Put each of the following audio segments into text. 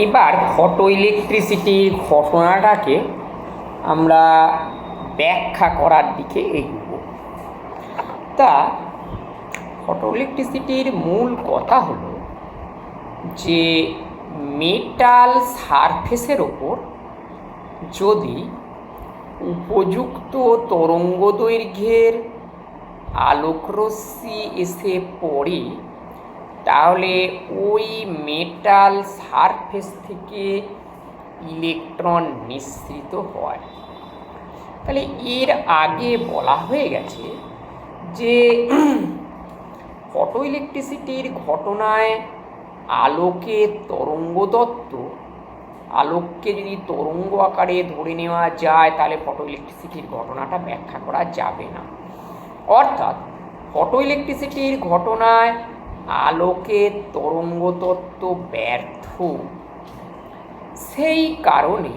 এবার ফটো ইলেকট্রিসিটির ঘটনাটাকে আমরা ব্যাখ্যা করার দিকে এগোব। তা ফটো ইলেকট্রিসিটির মূল কথা হলো যে মেটাল সারফেসের ওপর যদি উপযুক্ত তরঙ্গদৈর্ঘ্যের আলোকরশ্মি এসে পড়ে তাহলে ওই মেটাল সারফেস থেকে ইলেকট্রন নিঃসৃত হয়। তাহলে এর আগে বলা হয়ে গেছে যে ফটো ইলেকট্রিসিটির ঘটনায় আলোকের তরঙ্গতত্ত্ব, আলোককে যদি তরঙ্গ আকারে ধরে নেওয়া যায় তাহলে ফটো ইলেকট্রিসিটির ঘটনাটা ব্যাখ্যা করা যাবে না। অর্থাৎ ফটো ইলেকট্রিসিটির ঘটনায় আলোকের তরঙ্গতত্ত্ব ব্যর্থ। সেই কারণে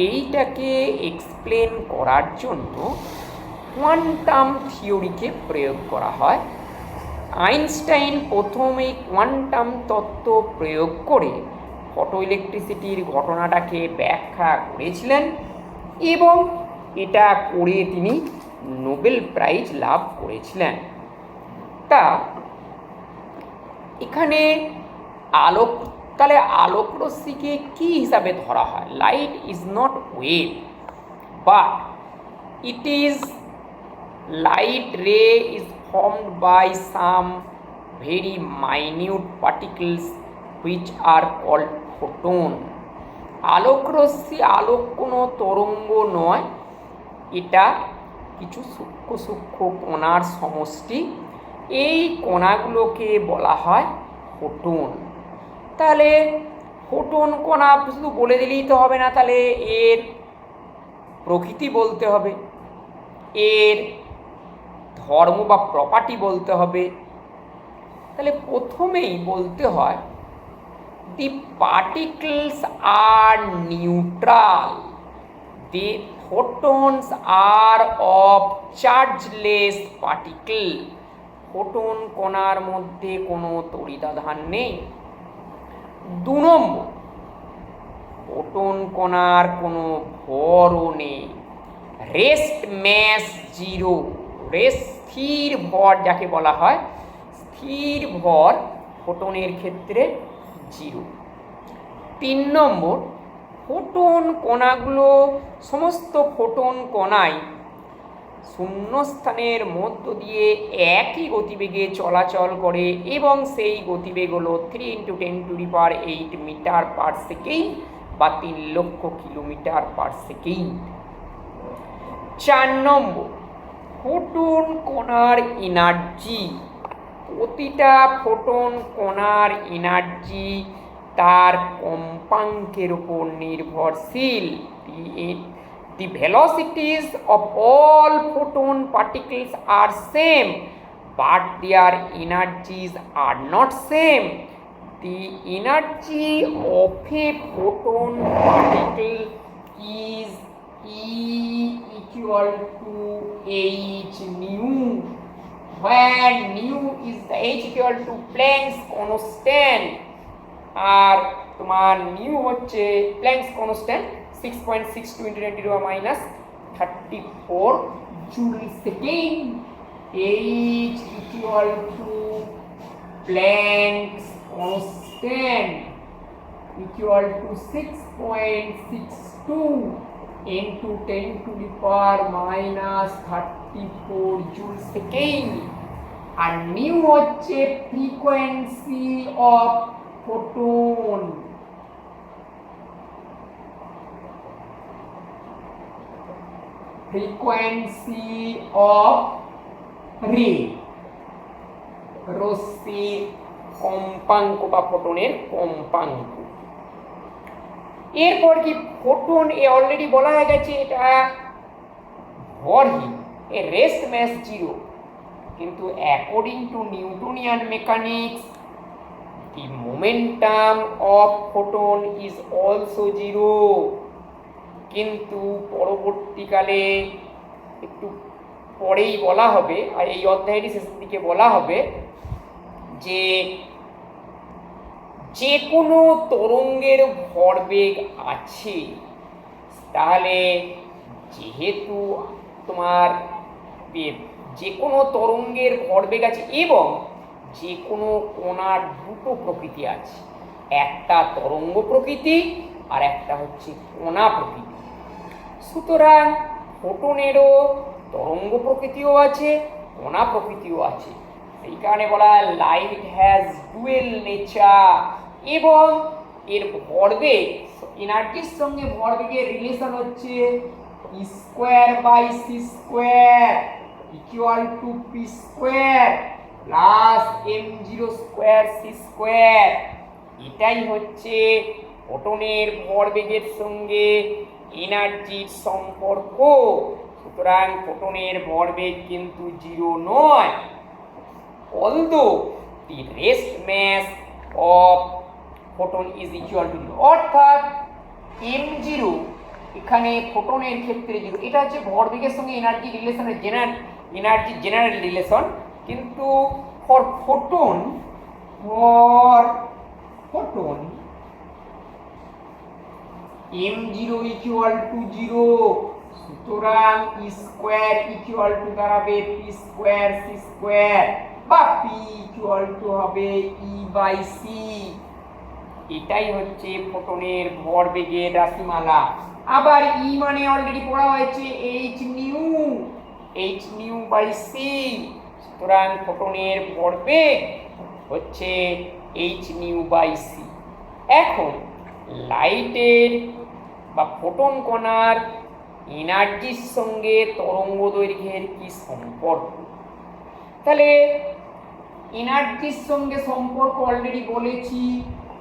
এইটাকে এক্সপ্লেন করার জন্য কোয়ান্টাম থিওরিকে প্রয়োগ করা হয়। আইনস্টাইন প্রথমে কোয়ান্টাম তত্ত্ব প্রয়োগ করে ফটো ইলেকট্রিসিটির ঘটনাটাকে ব্যাখ্যা করেছিলেন এবং এটা করে তিনি নোবেল প্রাইজ লাভ করেছিলেন। তা এখানে তাহলে আলোকরশ্মিকে কী হিসাবে ধরা হয়? Light is not wave but it is light ray is formed by some very minute particles which are called photon. আলোকরশ্মি আলোক কোনো তরঙ্গ নয়, এটা কিছু সূক্ষ্ম সূক্ষ্ম কণার সমষ্টি। এই কণাগুলোকে বলা হয় ফোটন। তাহলে ফোটন কণা শুধু বলে দিলেই তো হবে না, তাহলে এর প্রকৃতি বলতে হবে, এর ধর্ম বা প্রপার্টি বলতে হবে। তাহলে প্রথমেই বলতে হয় the particles are neutral, the photons are of chargeless particle. Photon কণার মধ্যে কোনো তড়িদাধান নেই। 2 নম্বর, ফোটন কণার কোনো ভরও নেই, রেস্ট ম্যাস জিরো। স্থির ভর যাকে বলা হয়, স্থির ভর ফোটনের ক্ষেত্রে 0। 3 নম্বর, ফোটন কণাগুলো সমস্ত ফোটন কণাই শূন্যস্থানের মধ্য দিয়ে একই গতিবেগে চলাচল করে এবং সেই গতিবেগ হলো 3 × 10⁸ মিটার পার সেকেন্ড বা 3 লক্ষ কিলোমিটার পার সেকেন্ড। 4 নম্বর, ফোটন কণার এনার্জি, প্রতিটা ফোটন কণার এনার্জি তার কম্পাঙ্কের উপর নির্ভরশীল। The velocities of all photon particles are same, but their energies are not same. The energy of a photon particle is E equal to h nu, where nu is the h equal to Planck's constant, আর তোমার new হচ্ছে planks constant 6.62 × 10⁻34 joule second. h equal to Planck's constant equal to 6.62 into 10⁻34 joule second. আর nu হচ্ছে frequency of photon. Frequency of ray, রশ্মির কম্পাঙ্ক বা ফোটনের কম্পাঙ্ক। এরপর কি ফোটন অলরেডি বলা হয়ে গেছে এটা ভরহীন, এ রেস্ট ম্যাস 0, কিন্তু according to Newtonian mechanics the momentum of photon is also 0। কিন্তু পরবর্তীকালে একটু পরেই বলা হবে, আর এই অধ্যায়েরই শেষের দিকে বলা হবে যে যে কোনো তরঙ্গের ভরবেগ আছে, তাহলে যেহেতু তোমার যে কোনো তরঙ্গের ভরবেগ আছে এবং যে কোনো কণার দুটো প্রকৃতি আছে, একটা তরঙ্গ প্রকৃতি আর একটা হচ্ছে কণা প্রকৃতি। সুতরাং ফোটনেরও তরঙ্গ প্রকৃতিও আছে, কণা প্রকৃতিও আছে। এই কারণে বলা হয় লাইট হ্যাজ ডুয়েল নেচার। এবং এর ভরবেগ, এনার্জির সঙ্গে ভরবেগের রিলেশন হচ্ছে E square by C square equal to P square plus m0 square C square. এটাই হচ্ছে ফোটনের ভরবেগের সঙ্গে এনার্জির সম্পর্ক। সুতরাং ফোটনের ভরবেগ কিন্তু 0 নয়, although the rest mass of photon is equal to 0, অর্থাৎ m0 এখানে ফোটনের ক্ষেত্রে 0। এটা হচ্ছে ভরবেগের সঙ্গে এনার্জি রিলেশনের জেনারেল রিলেশন, কিন্তু for photon m0 equal to 0। সুতরাং E স্কোয়ার ইকুয়াল টু দাঁড়াবে p স্কোয়ার c স্কোয়ার বা p ইকুয়াল টু হবে E বাই c। এটাই হচ্ছে ফোটনের ভরবেগের রাশিমালা। আবার E মানে অলরেডি পড়া হয়েছে h নিউ বাই c। সুতরাং ফোটনের ভরবেগ হচ্ছে h নিউ বাই c। এখন লাইটের বা ফোটন কণার এনার্জির সঙ্গে তরঙ্গ দৈর্ঘ্যের কি সম্পর্ক? তাহলে এনার্জির সঙ্গে সম্পর্ক অলরেডি বলেছি,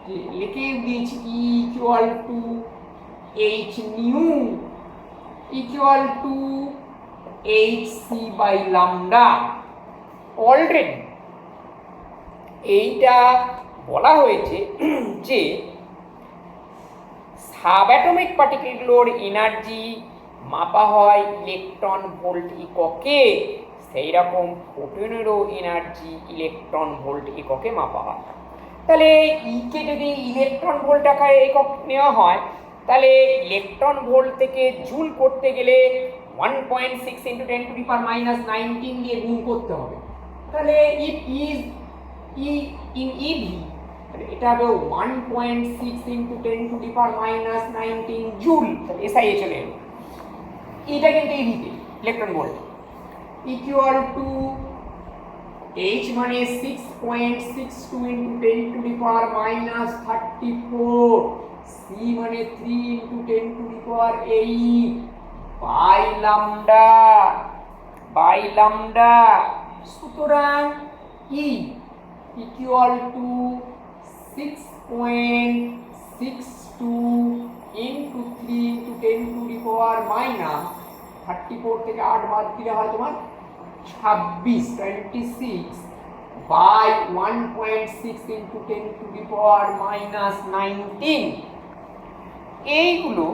যে লিখে দিয়েছি E equal to h nu equal to hc by lambda. Already এইটা বলা হয়েছে যে সাবঅ্যাটমিক পার্টিকেলগুলোর এনার্জি মাপা হয় ইলেকট্রন ভোল্ট এককে, সেই রকম ফোটনেরও এনার্জি ইলেকট্রন ভোল্ট এককে মাপা হয়। তাহলে ইকে যদি ইলেকট্রন ভোল্ট আকারে একক নেওয়া হয়, তাহলে ইলেকট্রন ভোল্ট থেকে জুল করতে গেলে 1.6 × 10⁻⁻19 দিয়ে গুণ করতে হবে। তাহলে if is E in EV, এটা হবে 1.6 × 10⁻⁻19 জুল। এসআই চলে এলো, এটা কিন্তু ইভিতে electron volt equal to h মানে 6.62 × 10⁻34, c মানে 3 × 10⁸ বাই ল্যামডা। সুতরাং E ইকুয়াল টু 6.62 × 3 × 10⁻34 থেকে 8 বাদ দিলে হয় তোমার 26 বাই 1.6 × 10⁻⁻19। এইগুলো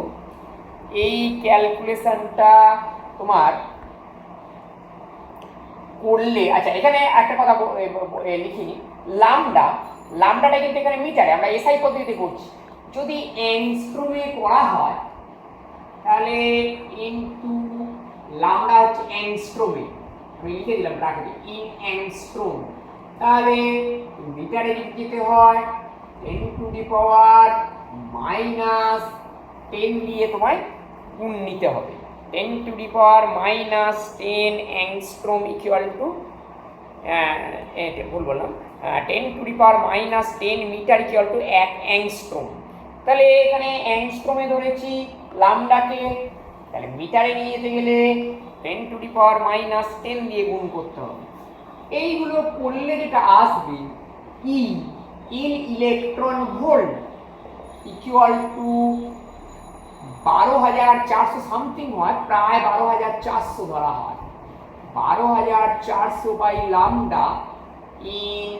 এই ক্যালকুলেশনটা তোমার করলে, আচ্ছা এখানে একটা কথা লিখিনি, লামডাটা কিন্তু এখানে মিটারে, আমরা এসআই পদ্ধতিতে করছি। যদি অ্যাংস্ট্রোমে করা হয় তাহলে ইনটু লামডা হচ্ছে অ্যাংস্ট্রোমে, আমি লিখে দিলাম ব্র্যাকেটে ইন অ্যাংস্ট্রোম। তাহলে মিটারে যদি যেতে হয় 10⁻⁻10 দিয়ে তোমায় গুণ নিতে হবে। 10⁻⁻10 অ্যাংস্ট্রোম ইকুয়াল টু, ভুল বললাম, 10⁻⁻10 মিটার ইকুয়াল টু 1 অ্যাংস্ট্রোম। তাহলে এখানে অ্যাংস্ট্রোমে ধরেছি লামডাকে, তাহলে মিটারে নিয়ে যেতে গেলে 10⁻⁻10 দিয়ে গুণ করতে হবে। এইগুলো করলে যেটা আসবে E in electron volt equal to 12,400 something হয়, প্রায় 12,400 ধরা হয়। 12,400 বাই ল্যামডা ইন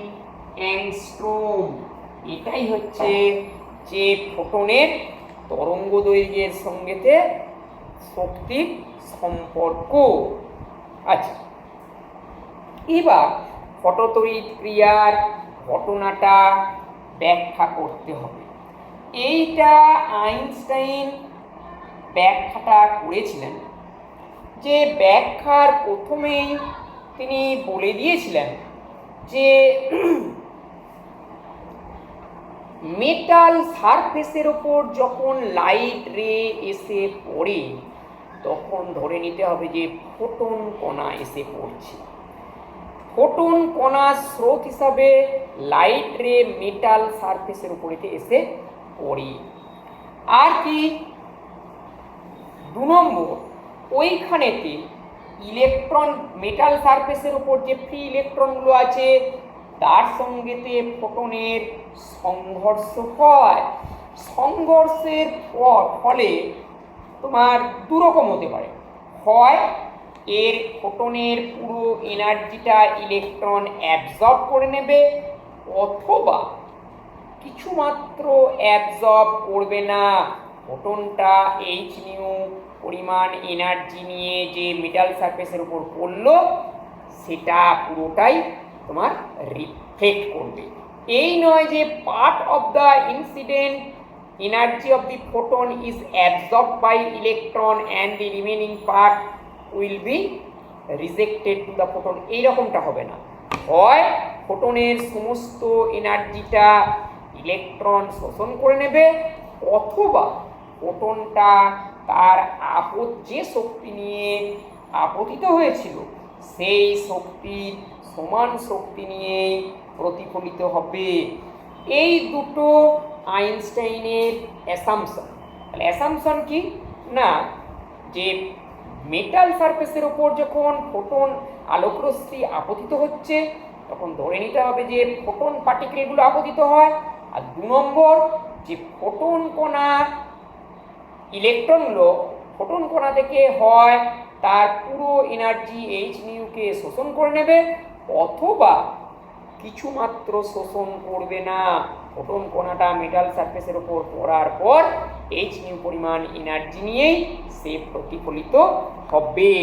অ্যাংস্ট্রোম। এটাই হচ্ছে যে ফোটনের তরঙ্গ দৈর্ঘ্যের সঙ্গেতে শক্তির সম্পর্ক। আচ্ছা, এবার ফটোতড়িৎ ক্রিয়ার ঘটনাটা ব্যাখ্যা করতে হবে। এইটা আইনস্টাইন ব্যাখ্যাটা করেছিলেন, যে ব্যাখ্যার প্রথমেই তিনি বলে দিয়েছিলেন যে মেটাল সারফেসের ওপর যখন লাইট রে এসে পড়ে তখন ধরে নিতে হবে যে ফোটন কণা এসে পড়ছে। ফোটন কণা স্রোত হিসাবে লাইট রে মেটাল সারফেসের উপরেতে এসে পড়ে। আর কি 2 নম্বর, ওইখানেতে ইলেকট্রন মেটাল সারফেসের উপর যে ফ্রি ইলেকট্রনগুলো আছে তার সঙ্গেতে ফোটনের সংঘর্ষ হয়। সংঘর্ষের ফলে তোমার 2 রকম হতে পারে, হয় এর ফোটনের পুরো এনার্জিটা ইলেকট্রন অ্যাবজর্ব করে নেবে, অথবা কিছুমাত্র অ্যাবজর্ব করবে না, ফোটনটা এইচ নিউ পরিমাণ এনার্জি নিয়ে যে মেটাল সারফেসের উপর পড়লো সেটা পুরোটাই তোমার রিফ্লেক্ট করবে। এই নয় যে part of the incident energy of the photon is absorbed by electron and the remaining part will be rejected to the photon, এইরকমটা হবে না। হয় ফোটনের সমস্ত এনার্জিটা ইলেকট্রন শোষণ করে নেবে, অথবা ফোটনটা তার যে শক্তি নিয়ে আপতিত হয়েছিল সেই শক্তির সমান শক্তি নিয়েই প্রতিফলিত হবে। এই দুটো আইনস্টাইনের অ্যাসাম্পশন। তাহলে অ্যাসাম্পশন কি না, যে মেটাল সারফেসের ওপর যখন ফোটন আলোকরশ্মি আপতিত হচ্ছে তখন ধরে নিতে হবে যে ফোটন পার্টিকেলগুলো আপতিত হয়। আর 2 নম্বর, যে ফোটন কণা ইলেকট্রনগুলো ফোটন কণা থেকে হয় তার পুরো এনার্জি এইচ নিউকে শোষণ করে নেবে, অথবা কিছুমাত্র শোষণ করবে না, ফোটন কণাটা মেটাল সারফেসের ওপর পড়ার পর এইচ নিউ পরিমাণ এনার্জি নিয়েই সে প্রতিফলিত হবে।